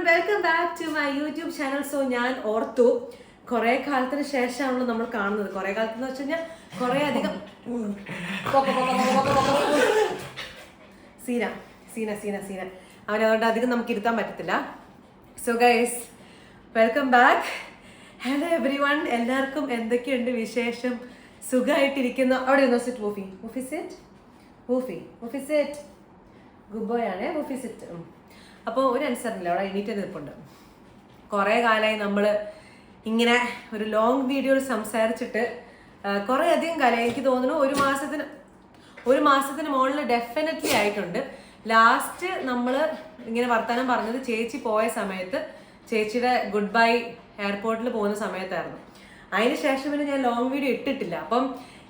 Welcome back to my YouTube channel. So ഞാൻ ഓർത്തു കുറെ കാലത്തിന് ശേഷമാണല്ലോ നമ്മൾ കാണുന്നത്. കുറെ കാലത്തെന്ന് വെച്ച് കഴിഞ്ഞാൽ കുറെ അധികം സീന സീന സീന സീന അവനതുകൊണ്ട് അധികം നമുക്ക് ഇരുത്താൻ പറ്റത്തില്ല. So guys, welcome back. Hello everyone, എല്ലാവർക്കും എന്തൊക്കെയുണ്ട് വിശേഷം? സുഖമായിട്ടിരിക്കുന്നു. അവിടെ ഇരുന്നോ, sit Woofy, Woofy sit, Woofy Woofy sit, good boy ആണ് വൂഫി സിറ്റ്. അപ്പോൾ ഒരു അനുസരണമില്ല, അവിടെ എണീറ്റ് നിൽപ്പുണ്ട്. കുറേ കാലമായി നമ്മൾ ഇങ്ങനെ ഒരു ലോങ് വീഡിയോയിൽ സംസാരിച്ചിട്ട് കുറേ അധികം കാലമായി. എനിക്ക് തോന്നുന്നു ഒരു മാസത്തിന് മുകളിൽ ഡെഫിനറ്റ്ലി ആയിട്ടുണ്ട്. ലാസ്റ്റ് നമ്മൾ ഇങ്ങനെ വർത്തമാനം പറഞ്ഞത് ചേച്ചി പോയ സമയത്ത്, ചേച്ചിയുടെ ഗുഡ് ബൈ എയർപോർട്ടിൽ പോകുന്ന സമയത്തായിരുന്നു. അതിന് ശേഷം പിന്നെ ഞാൻ ലോങ് വീഡിയോ ഇട്ടിട്ടില്ല. അപ്പം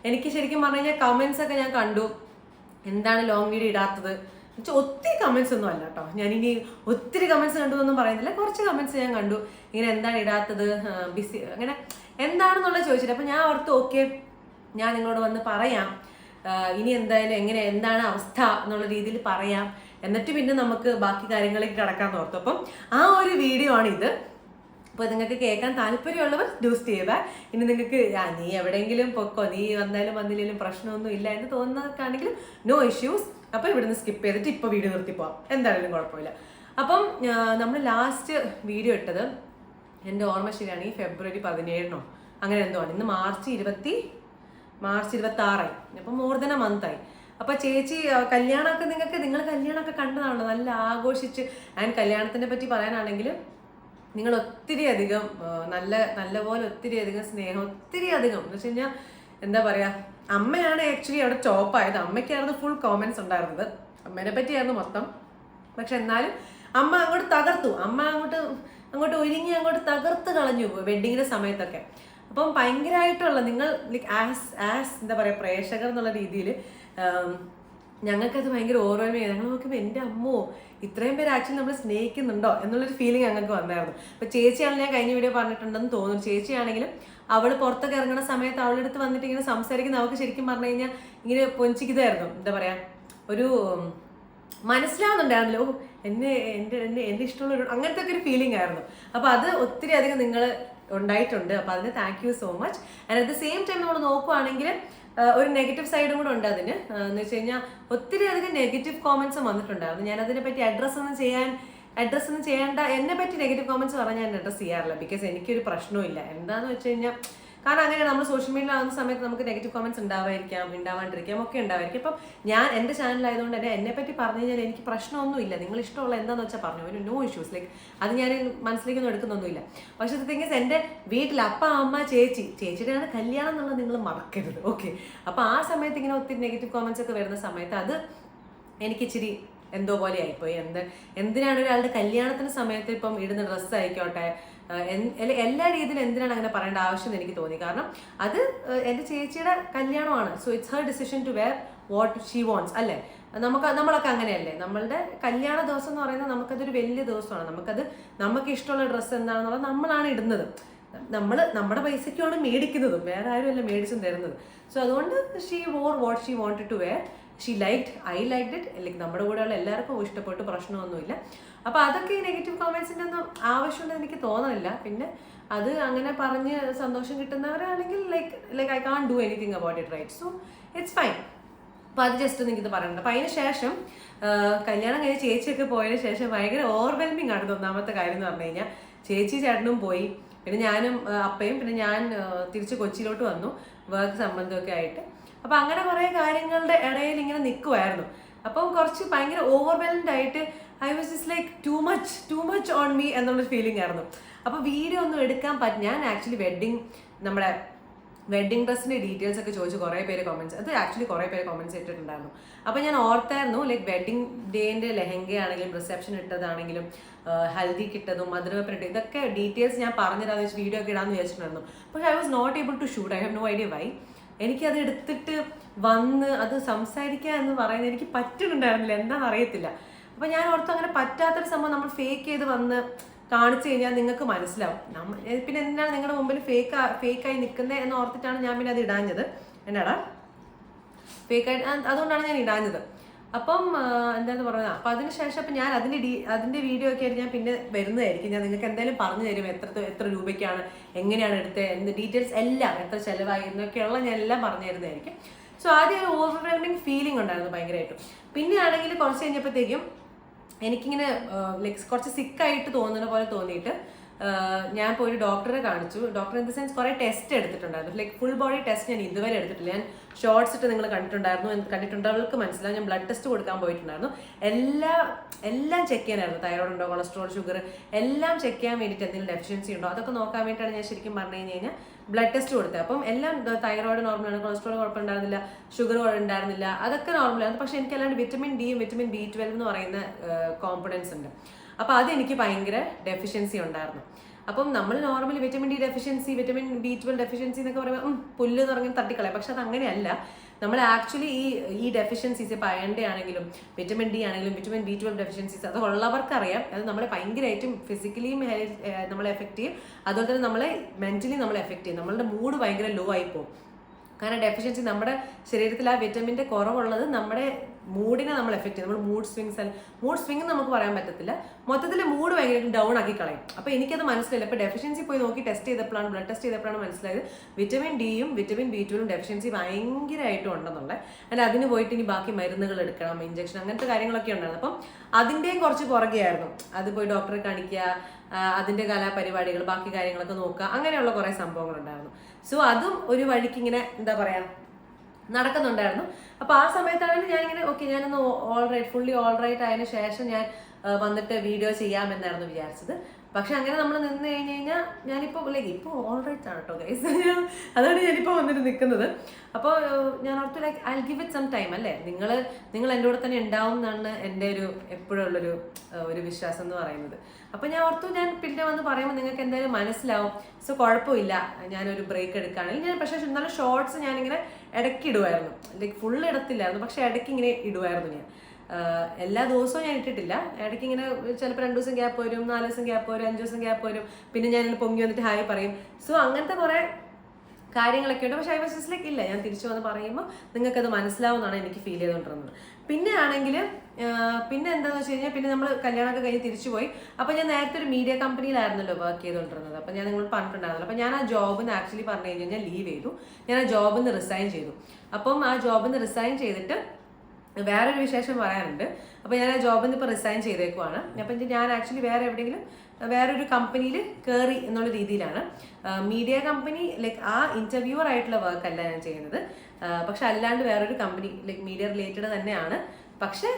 എനിക്ക് ശരിക്കും പറഞ്ഞു കഴിഞ്ഞാൽ കമൻസ് ഒക്കെ ഞാൻ കണ്ടു, എന്താണ് ലോങ് വീഡിയോ ഇടാത്തത്. ഒത്തിരി കമൻസ് ഒന്നും അല്ല കേട്ടോ, ഞാനിനി ഒത്തിരി കമൻസ് കണ്ടു എന്നൊന്നും പറയുന്നില്ല. കുറച്ച് കമൻസ് ഞാൻ കണ്ടു, ഇങ്ങനെ എന്താണ് ഇടാത്തത്, ബിസി, അങ്ങനെ എന്താണെന്നുള്ളത് ചോദിച്ചിട്ട്. അപ്പം ഞാൻ ഓർത്തു, ഓക്കെ ഞാൻ നിങ്ങളോട് വന്ന് പറയാം, ഇനി എന്തായാലും എന്താണ് അവസ്ഥ എന്നുള്ള രീതിയിൽ പറയാം, എന്നിട്ട് പിന്നെ നമുക്ക് ബാക്കി കാര്യങ്ങളിലേക്ക് കടക്കാമെന്ന് ഓർത്തു. അപ്പം ആ ഒരു വീഡിയോ ആണ് ഇത്. അപ്പോൾ നിങ്ങൾക്ക് കേൾക്കാൻ താല്പര്യമുള്ളവർ ഡൂസ് ചെയ്യുക. ഇനി നിങ്ങൾക്ക് നീ എവിടെയെങ്കിലും പൊക്കോ, നീ വന്നാലും വന്നില്ലെങ്കിലും പ്രശ്നമൊന്നും ഇല്ല എന്ന് തോന്നുന്നവർക്കാണെങ്കിലും നോ ഇഷ്യൂസ്. അപ്പോൾ ഇവിടുന്ന് സ്കിപ്പ് ചെയ്തിട്ട് ഇപ്പോൾ വീഡിയോ നിർത്തി പോവാം, എന്തായാലും കുഴപ്പമില്ല. അപ്പം നമ്മൾ ലാസ്റ്റ് വീഡിയോ ഇട്ടത് എൻ്റെ ഓർമ്മ ശരിയാണെങ്കിൽ ഫെബ്രുവരി 17 അങ്ങനെ എന്തോ ആണ്. ഇന്ന് മാർച്ച് 26 അപ്പം മോർ ദൻ എ മന്തായി. അപ്പോൾ ചേച്ചി കല്യാണമൊക്കെ നിങ്ങൾ കല്യാണമൊക്കെ കണ്ടതാണല്ലോ, നല്ല ആഘോഷിച്ച്. ആൻഡ് കല്യാണത്തിനെ പറ്റി പറയാനാണെങ്കിൽ നിങ്ങൾ ഒത്തിരി അധികം നല്ലപോലെ ഒത്തിരി അധികം സ്നേഹം, ഒത്തിരി അധികം എന്ന് വെച്ച് കഴിഞ്ഞാൽ എന്താ പറയുക, അമ്മയാണ് ആക്ച്വലി അവിടെ ടോപ്പായത്. അമ്മയ്ക്കായിരുന്നു ഫുൾ കോമൻസ് ഉണ്ടായിരുന്നത്, അമ്മേനെ പറ്റിയായിരുന്നു മൊത്തം. പക്ഷെ എന്നാലും അമ്മ അങ്ങോട്ട് തകർത്തു, അമ്മ അങ്ങോട്ട് ഒരുങ്ങി അങ്ങോട്ട് തകർത്ത് കളഞ്ഞു വെഡിങ്ങിൻ്റെ സമയത്തൊക്കെ. അപ്പം ഭയങ്കരമായിട്ടുള്ള നിങ്ങൾ ലൈക്ക് ആസ് എന്താ പറയുക, പ്രേക്ഷകർ എന്നുള്ള രീതിയിൽ ഞങ്ങൾക്കത് ഭയങ്കര ഓർമ്മയാണ്. ഞങ്ങൾ നോക്കുമ്പോൾ എൻ്റെ അമ്മോ, ഇത്രയും പേര് ആക്ച്വലി നമ്മൾ സ്നേഹിക്കുന്നുണ്ടോ എന്നുള്ളൊരു ഫീലിംഗ് ഞങ്ങൾക്ക് വന്നായിരുന്നു. അപ്പോൾ ചേച്ചിയാണ്, ഞാൻ കഴിഞ്ഞ വീഡിയോ പറഞ്ഞിട്ടുണ്ടെന്ന് തോന്നുന്നു, ചേച്ചിയാണെങ്കിലും അവൾ പുറത്തൊക്കെ ഇറങ്ങുന്ന സമയത്ത് അവളുടെ അടുത്ത് വന്നിട്ട് ഇങ്ങനെ സംസാരിക്കുന്ന അവൾക്ക് ശരിക്കും പറഞ്ഞു കഴിഞ്ഞാൽ ഇങ്ങനെ പൊഞ്ചിക്കുന്നതായിരുന്നു. എന്താ പറയുക, ഒരു മനസ്സിലാവുന്നുണ്ടായിരുന്നല്ലോ, എൻ്റെ ഇഷ്ടമുള്ള അങ്ങനത്തെ ഒക്കെ ഒരു ഫീലിംഗ് ആയിരുന്നു. അപ്പോൾ അത് ഒത്തിരി അധികം നിങ്ങൾ ഉണ്ടായിട്ടുണ്ട്. അപ്പോൾ അതിന് thank you so much. And at the same time നമ്മൾ നോക്കുവാണെങ്കിൽ ഒരു നെഗറ്റീവ് സൈഡും കൂടെ ഉണ്ട് അതിന്. എന്ന് വെച്ച് കഴിഞ്ഞാൽ ഒത്തിരി അധികം നെഗറ്റീവ് കോമൻസും വന്നിട്ടുണ്ടായിരുന്നു. ഞാൻ അതിനെ പറ്റി അഡ്രസ്സ് ഒന്നും ചെയ്യേണ്ട, എന്നെ പറ്റി നെഗറ്റീവ് കോമൻസ് പറഞ്ഞാൽ ഞാൻ അഡ്രസ്സ് ചെയ്യാറില്ല. ബിക്കോസ് എനിക്കൊരു പ്രശ്നവും ഇല്ല. എന്താണെന്ന് വെച്ച് കഴിഞ്ഞാൽ, കാരണം അങ്ങനെ നമ്മൾ സോഷ്യൽ മീഡിയയിൽ ആവുന്ന സമയത്ത് നമുക്ക് നെഗറ്റീവ് കോമൻസ് ഉണ്ടാവാണ്ടിരിക്കാം ഒക്കെ ഉണ്ടാവായിരിക്കും. അപ്പം ഞാൻ എൻ്റെ ചാനലായതുകൊണ്ട് തന്നെ എന്നെ പറ്റി പറഞ്ഞു കഴിഞ്ഞാൽ എനിക്ക് പ്രശ്നമൊന്നുമില്ല. നിങ്ങൾ ഇഷ്ടമുള്ള എന്താണെന്ന് വെച്ചാൽ പറഞ്ഞു, ഒരു നോ ഇഷ്യൂസ്. ലൈക്ക് അത് ഞാൻ മനസ്സിലേക്കൊന്നും എടുക്കുന്നൊന്നുമില്ല. പക്ഷേ തിങ്സ് എൻ്റെ വീട്ടിൽ അപ്പ അമ്മ ചേച്ചിയുടെയാണ് കല്യാണം എന്നുള്ളത് നിങ്ങൾ മറക്കരുത്, ഓക്കെ? അപ്പോൾ ആ സമയത്ത് ഇങ്ങനെ ഒത്തിരി നെഗറ്റീവ് കോമൻസ് ഒക്കെ വരുന്ന സമയത്ത് അത് എനിക്കിച്ചിരി എന്തോ പോലെ ആയിപ്പോയി. എന്തിനാണ് ഒരാളുടെ കല്യാണത്തിന് സമയത്ത് ഇപ്പം ഇടുന്ന ഡ്രസ്സ് ആയിക്കോട്ടെ, എല്ലാ രീതിയിലും എന്തിനാണ് അങ്ങനെ പറയേണ്ട ആവശ്യം എന്ന് എനിക്ക് തോന്നി. കാരണം അത് എൻ്റെ ചേച്ചിയുടെ കല്യാണമാണ്. So it's her decision to wear what she wants, അല്ലേ? നമ്മളൊക്കെ അങ്ങനെയല്ലേ? നമ്മളുടെ കല്യാണ ദിവസം എന്ന് പറയുന്നത് നമുക്കതൊരു വലിയ ദിവസമാണ്. നമുക്ക് ഇഷ്ടമുള്ള ഡ്രസ്സ് എന്താണെന്നുള്ളത് നമ്മളാണ് ഇടുന്നത്. നമ്മുടെ പൈസയ്ക്കാണ് മേടിക്കുന്നതും, വേറെ ആരും അല്ല മേടിച്ചും തരുന്നത്. സോ അതുകൊണ്ട് she wore what she wanted to wear. She liked, I liked it. Like നമ്മുടെ കൂടെയുള്ള എല്ലാവർക്കും ഇഷ്ടപ്പെട്ടു, പ്രശ്നമൊന്നുമില്ല. അപ്പോൾ അതൊക്കെ ഈ നെഗറ്റീവ് കോമൻസിൻ്റെ ഒന്നും ആവശ്യമുണ്ടെന്ന് എനിക്ക് തോന്നുന്നില്ല. പിന്നെ അത് അങ്ങനെ പറഞ്ഞ് സന്തോഷം കിട്ടുന്നവരാണെങ്കിൽ like I can do anything about it, right? So it's fine. അപ്പോൾ അത് ജസ്റ്റ് എനിക്കിത് പറയണ്ട. അപ്പോൾ അതിന് ശേഷം കല്യാണം കഴിഞ്ഞ് ചേച്ചിയൊക്കെ പോയതിന് ശേഷം ഭയങ്കര ഓവർവെൽമിങ് ആണ് ഒന്നാമത്തെ കാര്യം എന്ന് പറഞ്ഞു കഴിഞ്ഞാൽ. ചേട്ടനും പോയി, പിന്നെ ഞാനും അപ്പയും, പിന്നെ ഞാൻ തിരിച്ച് കൊച്ചിയിലോട്ട് വന്നു വർക്ക് സംബന്ധമൊക്കെ ആയിട്ട്. അപ്പം അങ്ങനെ കുറേ കാര്യങ്ങളുടെ ഇടയിൽ ഇങ്ങനെ നിൽക്കുമായിരുന്നു. അപ്പം കുറച്ച് ഭയങ്കര ഓവർവെൽംഡ് ആയിട്ട് I was just like too much on me എന്നുള്ളൊരു ഫീലിംഗ് ആയിരുന്നു. അപ്പോൾ വീഡിയോ ഒന്നും എടുക്കാൻ ഞാൻ ആക്ച്വലി നമ്മുടെ വെഡ്ഡിങ് ഡ്രസ്സിൻ്റെ ഡീറ്റെയിൽസ് ഒക്കെ ചോദിച്ചു കുറേ പേര് കോമൻസ് ഇട്ടിട്ടുണ്ടായിരുന്നു. അപ്പോൾ ഞാൻ ഓർത്തായിരുന്നു, ലൈക്ക് വെഡ്ഡിങ് ഡേൻ്റെ ലെഹങ്കയാണെങ്കിലും റിസപ്ഷൻ ഇട്ടതാണെങ്കിലും ഹൽദിക്ക് ഇട്ടതും മധുരവെപ്പിട്ട് ഇതൊക്കെ ഡീറ്റെയിൽസ് ഞാൻ പറഞ്ഞുതരാമെന്ന് വെച്ച് വീഡിയോ ഒക്കെ ഇടാമെന്ന് വിചാരിച്ചിട്ടുണ്ടായിരുന്നു. പക്ഷേ I was not able to shoot. I have no idea why. എനിക്കത് എടുത്തിട്ട് വന്ന് അത് സംസാരിക്കുക എന്ന് പറയുന്നത് എനിക്ക് പറ്റുന്നുണ്ടായിരുന്നില്ല, എന്താണെന്ന് അറിയത്തില്ല. അപ്പോൾ ഞാൻ ഓർത്തു അങ്ങനെ പറ്റാത്തൊരു സംഭവം നമ്മൾ ഫേക്ക് ചെയ്ത് വന്ന് കാണിച്ചു കഴിഞ്ഞാൽ നിങ്ങൾക്ക് മനസ്സിലാവും. പിന്നെ എന്തിനാണ് നിങ്ങളുടെ മുമ്പിൽ ഫേക്കായി നിൽക്കുന്നത് എന്ന് ഓർത്തിട്ടാണ് ഞാൻ പിന്നെ അത് ഇടാഞ്ഞത്. എന്നാടാ ഫേക്കായിട്ട്, അതുകൊണ്ടാണ് ഞാൻ ഇടാഞ്ഞത്. അപ്പം എന്താന്ന് പറയുക, അപ്പം അതിനുശേഷം അപ്പം ഞാൻ അതിൻ്റെ വീഡിയോ ഒക്കെ ആയിട്ട് ഞാൻ പിന്നെ വരുന്നതായിരിക്കും. ഞാൻ നിങ്ങൾക്ക് എന്തായാലും പറഞ്ഞു തരും എത്ര രൂപയ്ക്കാണ്, എങ്ങനെയാണ് എടുത്തത്, എന്ത് ഡീറ്റെയിൽസ് എല്ലാം, എത്ര ചിലവായി എന്നൊക്കെയുള്ള ഞാൻ എല്ലാം പറഞ്ഞു തരുന്നതായിരിക്കും. സോ ആദ്യം ഒരു ഓവർവെൽമിങ് ഫീലിംഗ് ഉണ്ടായിരുന്നു ഭയങ്കരമായിട്ടും. പിന്നെ ആണെങ്കിൽ കുറച്ച് കഴിഞ്ഞപ്പോഴത്തേക്കും എനിക്കിങ്ങനെ ലൈക്ക് കുറച്ച് സിക്കായിട്ട് തോന്നുന്ന പോലെ തോന്നിയിട്ട് ഞാൻ പോയി ഒരു ഡോക്ടറെ കാണിച്ചു. ഡോക്ടർ ഇൻ ദ സെൻസ് കുറേ ടെസ്റ്റ് എടുത്തിട്ടുണ്ടായിരുന്നു. ലൈക്ക് ഫുൾ ബോഡി ടെസ്റ്റ് ഞാൻ ഇതുവരെ എടുത്തിട്ടില്ല. ഞാൻ ഷോർട്സ് ഇട്ട് നിങ്ങൾ കണ്ടിട്ടുണ്ടവർക്ക് മനസ്സിലാവും. ഞാൻ ബ്ലഡ് ടെസ്റ്റ് കൊടുക്കാൻ പോയിട്ടുണ്ടായിരുന്നു. എല്ലാം ചെക്ക് ചെയ്യാനായിരുന്നു. തൈറോയ്ഡ് ഉണ്ടോ, കൊളസ്ട്രോൾ, ഷുഗർ എല്ലാം ചെക്ക് ചെയ്യാൻ വേണ്ടിയിട്ട് എന്തെങ്കിലും ഡെഫിഷ്യൻസി ഉണ്ടോ അതൊക്കെ നോക്കാൻ വേണ്ടിയിട്ടാണ് ഞാൻ ശരിക്കും പറഞ്ഞു കഴിഞ്ഞാൽ ബ്ലഡ് ടെസ്റ്റ് കൊടുത്തത്. അപ്പം എല്ലാം തൈറോയ്ഡ് നോർമലാണ്, കൊളസ്ട്രോൾ കുഴപ്പമുണ്ടായിരുന്നില്ല, ഷുഗർ ഉണ്ടായിരുന്നില്ല, അതൊക്കെ നോർമലായിരുന്നു. പക്ഷെ എനിക്ക് അല്ലാണ്ട് വിറ്റമിൻ ഡിയും വിറ്റമിൻ B12 എന്ന് പറയുന്ന കോമ്പണൻസ് ഉണ്ട്. അപ്പോൾ അതെനിക്ക് ഭയങ്കര ഡെഫിഷ്യൻസി ഉണ്ടായിരുന്നു. അപ്പം നമ്മൾ normally vitamin D deficiency, vitamin B12 deficiency എന്നൊക്കെ പറയുമ്പോൾ പുല്ല് എന്ന് പറഞ്ഞാൽ തട്ടിക്കളയാം. പക്ഷെ അത് അങ്ങനെയല്ല. നമ്മൾ ആക്ച്വലി ഈ ഡെഫിഷ്യൻസീസ്, ഇപ്പോൾ അയണിൻ്റെ ആണെങ്കിലും വിറ്റമിൻ ഡി ആണെങ്കിലും വിറ്റമിൻ B12 ഡെഫിഷ്യൻസീസ് അത് ഉള്ളവർക്കറിയാം. അത് നമ്മളെ ഭയങ്കരമായിട്ടും ഫിസിക്കലിയും നമ്മളെ എഫക്റ്റ് ചെയ്യും. അതുപോലെ തന്നെ നമ്മളെ മെന്റലി നമ്മളെ എഫക്റ്റ് ചെയ്യും. നമ്മളുടെ മൂഡ് ഭയങ്കര ലോ ആയിപ്പോവും. കാരണം ഡെഫിഷ്യൻസി നമ്മുടെ ശരീരത്തിൽ ആ വിറ്റമിൻ്റെ കുറവുള്ളത് നമ്മുടെ മൂഡിനെ നമ്മൾ എഫക്റ്റ് ചെയ്യും. നമ്മൾ മൂഡ് സ്വിങ് നമുക്ക് പറയാൻ പറ്റത്തില്ല. മൊത്തത്തിൽ മൂഡ് ഭയങ്കര ഡൗൺ ആക്കി കളയും. അപ്പോൾ എനിക്കത് മനസ്സിലായില്ല. അപ്പോൾ ഡെഫിഷ്യൻസി പോയി നോക്കി ടെസ്റ്റ് ചെയ്തപ്പോഴാണ്, ബ്ലഡ് ടെസ്റ്റ് ചെയ്തപ്പോഴാണ് മനസ്സിലായത് വിറ്റമിൻ ഡിയും വിറ്റമിൻ B12 ഡെഫിഷ്യൻസി ഭയങ്കരമായിട്ടും ഉണ്ടെന്നുള്ളത്. അതിന് അതിന് പോയിട്ട് ഇനി ബാക്കി മരുന്നുകൾ എടുക്കണം, ഇഞ്ചക്ഷൻ, അങ്ങനത്തെ കാര്യങ്ങളൊക്കെ ഉണ്ടായിരുന്നു. അപ്പം അതിൻ്റെയും കുറച്ച് പുറകെയായിരുന്നു. അത് പോയി ഡോക്ടറെ കാണിക്കുക, അതിൻ്റെ കലാപരിപാടികൾ, ബാക്കി കാര്യങ്ങളൊക്കെ നോക്കുക, അങ്ങനെയുള്ള കുറേ സംഭവങ്ങളുണ്ടായിരുന്നു. സോ അതും ഒരു വഴിക്ക് ഇങ്ങനെ എന്താ പറയുക നടക്കുന്നുണ്ടായിരുന്നു. അപ്പോൾ ആ സമയത്താണെങ്കിൽ ഞാനിങ്ങനെ ഓക്കെ, ഞാനൊന്ന് ഫുള്ളി ഓൾ റൈറ്റ് ആയതിനു ശേഷം ഞാൻ വന്നിട്ട് വീഡിയോ ചെയ്യാമെന്നായിരുന്നു വിചാരിച്ചത്. പക്ഷെ അങ്ങനെ നമ്മൾ നിന്ന് കഴിഞ്ഞ് കഴിഞ്ഞാൽ ഞാനിപ്പോൾ ഇപ്പോൾ ഓൾ റൈറ്റ് ആണ് കേട്ടോ ഗൈസ്. അതാണ് ഞാനിപ്പോൾ വന്നിട്ട് നിൽക്കുന്നത്. അപ്പോൾ ഞാൻ ഓർത്തു like I give it some time അല്ലേ. നിങ്ങൾ എൻ്റെ കൂടെ തന്നെ ഉണ്ടാവും എന്നാണ് എൻ്റെ എപ്പോഴും ഉള്ളൊരു വിശ്വാസം എന്ന് പറയുന്നത്. അപ്പോൾ ഞാൻ ഓർത്തു ഞാൻ പിന്നെ വന്ന് പറയുമ്പോൾ നിങ്ങൾക്ക് എന്തായാലും മനസ്സിലാവും. സോ കുഴപ്പമില്ല, ഞാനൊരു ബ്രേക്ക് എടുക്കുകയാണെങ്കിൽ ഞാൻ പക്ഷേ എന്നാലും ഷോർട്സ് ഞാനിങ്ങനെ ഇടയ്ക്ക് ഇടുമായിരുന്നു. ലൈക്ക് ഫുള്ള് ഇടത്തില്ലായിരുന്നു, പക്ഷെ ഇടയ്ക്ക് ഇങ്ങനെ ഇടുമായിരുന്നു. ഞാൻ എല്ലാ ദിവസവും ഞാൻ ഇട്ടിട്ടില്ല. ഇടയ്ക്ക് ഇങ്ങനെ ചിലപ്പോൾ 2 ദിവസം ഗ്യാപ്പ് വരും, 4 ദിവസം ഗ്യാപ്പ് വരും, 5 ദിവസം ഗ്യാപ്പ് വരും. പിന്നെ ഞാൻ പൊങ്ങി വന്നിട്ട് ഹായ് പറയും. സോ അങ്ങനത്തെ കുറേ കാര്യങ്ങളൊക്കെ ഉണ്ട്. പക്ഷെ ഐ വാസ് ജസ്റ്റ് ലൈക്ക് ഇല്ല, ഞാൻ തിരിച്ചു വന്ന് പറയുമ്പോൾ നിങ്ങൾക്കത് മനസ്സിലാവുമെന്നാണ് എനിക്ക് ഫീൽ ചെയ്തുകൊണ്ടിരുന്നത്. പിന്നെ ആണെങ്കിൽ പിന്നെ എന്താണെന്ന് വെച്ച് കഴിഞ്ഞാൽ പിന്നെ നമ്മൾ കല്യാണമൊക്കെ കഴിഞ്ഞ് തിരിച്ചു പോയി. അപ്പോൾ ഞാൻ നേരത്തെ ഒരു മീഡിയ കമ്പനിയിലായിരുന്നല്ലോ വർക്ക് ചെയ്തുകൊണ്ടിരുന്നത്. അപ്പോൾ ഞാൻ നിങ്ങൾ പറഞ്ഞിട്ടുണ്ടായിരുന്നല്ലോ. അപ്പോൾ ഞാൻ ആ ജോബിൽ നിന്ന് ആക്ച്വലി പറഞ്ഞു കഴിഞ്ഞാൽ ലീവ് ചെയ്തു. ഞാൻ ആ ജോബിൽ നിന്ന് റിസൈൻ ചെയ്തു. അപ്പം ആ ജോബിൽ നിന്ന് റിസൈൻ ചെയ്തിട്ട് വേറൊരു വിശേഷം പറയാനുണ്ട്. അപ്പോൾ ഞാൻ ആ ജോബിൽ നിന്ന് ഇപ്പോൾ റിസൈൻ ചെയ്തേക്കുവാണ്. അപ്പം ഞാൻ ആക്ച്വലി വേറൊരു കമ്പനിയിൽ കയറി എന്നുള്ള രീതിയിലാണ്. മീഡിയ കമ്പനി ലൈക്ക് ആ ഇൻ്റർവ്യൂവർ ആയിട്ടുള്ള വർക്ക് അല്ല ഞാൻ ചെയ്യുന്നത്. പക്ഷെ അല്ലാണ്ട് വേറൊരു കമ്പനി ലൈക്ക് മീഡിയ റിലേറ്റഡ് തന്നെയാണ്, പക്ഷെ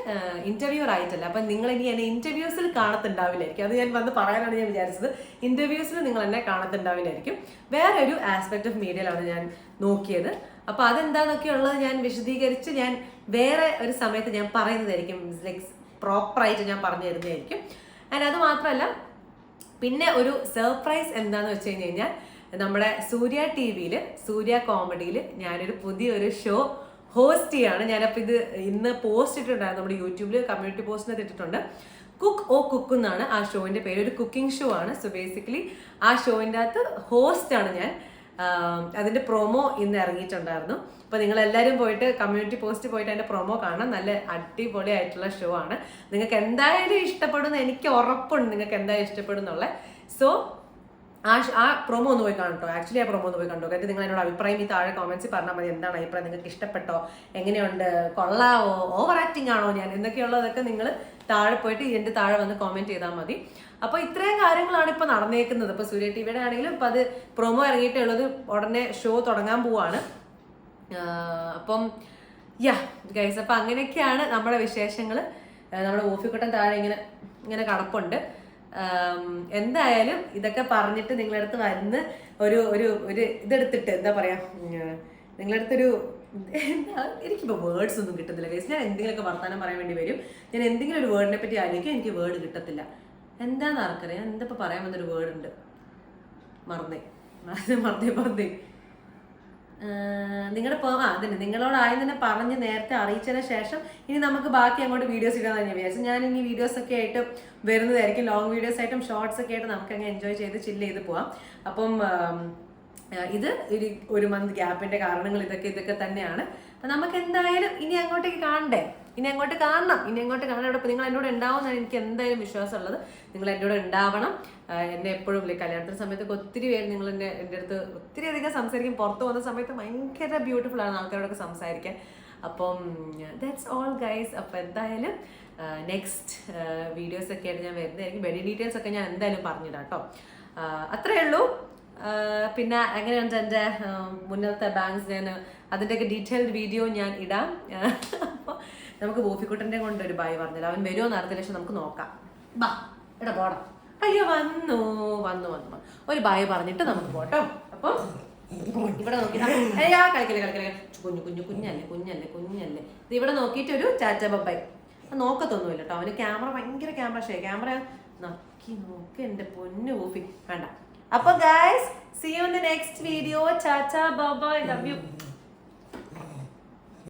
ഇന്റർവ്യൂവർ ആയിട്ടല്ല. അപ്പം നിങ്ങൾ ഇനി എന്നെ ഇന്റർവ്യൂസിൽ കാണത്തുണ്ടാവില്ലായിരിക്കും. അത് ഞാൻ വന്ന് പറയാനാണ് ഞാൻ വിചാരിച്ചത്. ഇന്റർവ്യൂസിൽ നിങ്ങൾ എന്നെ കാണത്തുണ്ടാവില്ലായിരിക്കും. വേറൊരു ആസ്പെക്ട് ഓഫ് മീഡിയയിലാണ് ഞാൻ നോക്കിയത്. അപ്പോൾ അതെന്താന്നൊക്കെ ഉള്ളത് ഞാൻ വിശദീകരിച്ച് ഞാൻ വേറെ ഒരു സമയത്ത് ഞാൻ പറയുന്നതായിരിക്കും. ലൈക്ക് പ്രോപ്പറായിട്ട് ഞാൻ പറഞ്ഞു തരുന്നതായിരിക്കും. ആൻഡ് അത് മാത്രമല്ല, പിന്നെ ഒരു സർപ്രൈസ് എന്താണെന്ന് വെച്ച് കഴിഞ്ഞാൽ നമ്മുടെ സൂര്യ TV-യിൽ സൂര്യ കോമഡിയിൽ ഞാനൊരു പുതിയൊരു ഷോ ഹോസ്റ്റ് ചെയ്യാണ്. ഞാനപ്പോൾ ഇന്ന് പോസ്റ്റ് ഇട്ടിട്ടുണ്ടായിരുന്നു. നമ്മുടെ യൂട്യൂബിൽ കമ്മ്യൂണിറ്റി പോസ്റ്റിനകത്ത് ഇട്ടിട്ടുണ്ട്. കുക്ക് എന്നാണ് ആ ഷോയിൻ്റെ പേര്. ഒരു കുക്കിംഗ് ഷോ ആണ്. സോ ബേസിക്കലി ആ ഷോയിൻ്റെ അകത്ത് ഹോസ്റ്റാണ് ഞാൻ. അതിൻ്റെ പ്രൊമോ ഇന്ന് ഇറങ്ങിയിട്ടുണ്ടായിരുന്നു. അപ്പോൾ നിങ്ങളെല്ലാവരും പോയിട്ട് കമ്മ്യൂണിറ്റി പോസ്റ്റ് പോയിട്ട് അതിൻ്റെ പ്രൊമോ കാണാം. നല്ല അടിപൊളിയായിട്ടുള്ള ഷോ ആണ്. നിങ്ങൾക്ക് എന്തായാലും ഇഷ്ടപ്പെടുന്ന എനിക്ക് ഉറപ്പുണ്ട്. നിങ്ങൾക്ക് എന്തായാലും ഇഷ്ടപ്പെടും എന്നുള്ളത്. സോ ആ പ്രൊമോ ഒന്ന് പോയി കാണട്ടോ. ആക്ച്വലി ആ പ്രൊമോ ഒന്ന് പോയി കണ്ടോ. കാര്യം നിങ്ങൾ എന്നോട് അഭിപ്രായം ഈ താഴെ കോമെന്റ്സിൽ പറഞ്ഞാൽ മതി. എന്താണ് അഭിപ്രായം, നിങ്ങൾക്ക് ഇഷ്ടപ്പെട്ടോ, എങ്ങനെയുണ്ട്, കൊള്ളാവോ, ഓവർ ആക്ടിങ് ആണോ ഞാൻ എന്നൊക്കെയുള്ളതൊക്കെ നിങ്ങൾ താഴെ പോയിട്ട് ഇതിൻ്റെ താഴെ വന്ന് കോമെന്റ് ചെയ്താൽ മതി. അപ്പോൾ ഇത്രയും കാര്യങ്ങളാണ് ഇപ്പോൾ നടന്നേക്കുന്നത്. ഇപ്പോൾ സൂര്യ TV-യുടെ ആണെങ്കിലും ഇപ്പോൾ അത് പ്രൊമോ ഇറങ്ങിയിട്ടേ ഉള്ളത്. ഉടനെ ഷോ തുടങ്ങാൻ പോവാണ്. അപ്പം ഗൈസ്, അപ്പം അങ്ങനെയൊക്കെയാണ് നമ്മുടെ വിശേഷങ്ങൾ. നമ്മുടെ ഓഫിക്കുട്ടൻ താഴെ ഇങ്ങനെ കടപ്പുണ്ട്. എന്തായാലും ഇതൊക്കെ പറഞ്ഞിട്ട് നിങ്ങളടുത്ത് വരുന്ന ഒരു ഇതെടുത്തിട്ട് എന്താ പറയാ, നിങ്ങളടുത്തൊരു എനിക്കിപ്പോൾ വേർഡ്സ് ഒന്നും കിട്ടുന്നില്ല ഗൈസ്. ഞാൻ എന്തെങ്കിലുമൊക്കെ വർത്താനം പറയാൻ വേണ്ടി വരും. ഞാൻ എന്തെങ്കിലും ഒരു വേർഡിനെ പറ്റി ആലോചിക്കും, എനിക്ക് വേർഡ് കിട്ടത്തില്ല. എന്താണെന്ന് ആർക്കറിയാം. ഞാൻ എന്തപ്പോൾ പറയാൻ വന്നൊരു വേർഡ് ഉണ്ട്, മറന്നേ. നിങ്ങളോടായി തന്നെ പറഞ്ഞ് നേരത്തെ അറിയിച്ചതിന് ശേഷം ഇനി നമുക്ക് ബാക്കി അങ്ങോട്ട് വീഡിയോസ് ഇടാൻ തന്നെ വിചാരിച്ചു. ഞാൻ ഇനി വീഡിയോസ് ഒക്കെ ആയിട്ട് വരുന്നതായിരിക്കും. ലോങ് വീഡിയോസ് ആയിട്ടും ഷോർട്സ് ഒക്കെ ആയിട്ട് നമുക്ക് അങ്ങ് എൻജോയ് ചെയ്ത് ചില്ല് ചെയ്ത് പോവാം. അപ്പം ഇത് ഒരു മന്ത് ഗ്യാപ്പിന്റെ കാരണങ്ങൾ ഇതൊക്കെ തന്നെയാണ്. അപ്പം നമുക്ക് എന്തായാലും ഇനി അങ്ങോട്ടേക്ക് കാണണ്ടേ. ഇനി അങ്ങോട്ട് കാണണം, ഇനി അങ്ങോട്ട് കാണണം. ഇവിടെ നിങ്ങൾ എന്നോട് ഉണ്ടാവുമെന്നാണ് എനിക്ക് എന്തായാലും വിശ്വാസമുള്ളത്. നിങ്ങൾ എന്നോട് ഉണ്ടാവണം. എന്നെ എപ്പോഴും കല്യാണത്തിന് സമയത്തൊക്കെ ഒത്തിരി പേര് നിങ്ങൾ എൻ്റെ അടുത്ത് ഒത്തിരി അധികം സംസാരിക്കും. പുറത്ത് പോകുന്ന സമയത്ത് ഭയങ്കര ബ്യൂട്ടിഫുൾ ആണ് ആൾക്കാരോടൊക്കെ സംസാരിക്കാൻ. അപ്പം ദാറ്റ്സ് ഓൾ ഗൈസ്. അപ്പം എന്തായാലും നെക്സ്റ്റ് വീഡിയോസൊക്കെ ആയിട്ട് ഞാൻ വരുന്നതായിരിക്കും. വെഡിങ് ഡീറ്റെയിൽസ് ഒക്കെ ഞാൻ എന്തായാലും പറഞ്ഞിടാം കേട്ടോ. അത്രയേ ഉള്ളൂ. പിന്നെ എങ്ങനെയുണ്ട് എൻ്റെ മുന്നത്തെ ബാങ്ക്സ്, ഞാൻ അതിൻ്റെയൊക്കെ ഡീറ്റെയിൽഡ് വീഡിയോ ഞാൻ ഇടാം. അപ്പോൾ നമുക്ക് ബോഫിക്കുട്ടൻ്റെ കൊണ്ട് ഒരു ബൈ പറഞ്ഞില്ല. അവൻ വരുമോ നടത്തില്ല, പക്ഷെ നമുക്ക് നോക്കാം. ബാ എടാ പോടാം. അയ്യോ വന്നു വന്നു വന്നു വന്നു ഒരു ബൈ പറഞ്ഞിട്ട് നമുക്ക് പോട്ടോ. അപ്പോൾ ഇവിടെ നോക്കിയിട്ട് അയ്യാ കളിക്കല്ലേ കുഞ്ഞല്ലേ ഇത് ഇവിടെ നോക്കിയിട്ട് ഒരു ചാറ്റ ബൈ. നോക്കത്തൊന്നുമില്ല കേട്ടോ. അവന് ക്യാമറ ഭയങ്കര ക്യാമറ നോക്കി എൻ്റെ പൊന്നു ബോഫി വേണ്ട. അപ്പൊ guys, see you in the next video. Cha cha, bye bye, love you.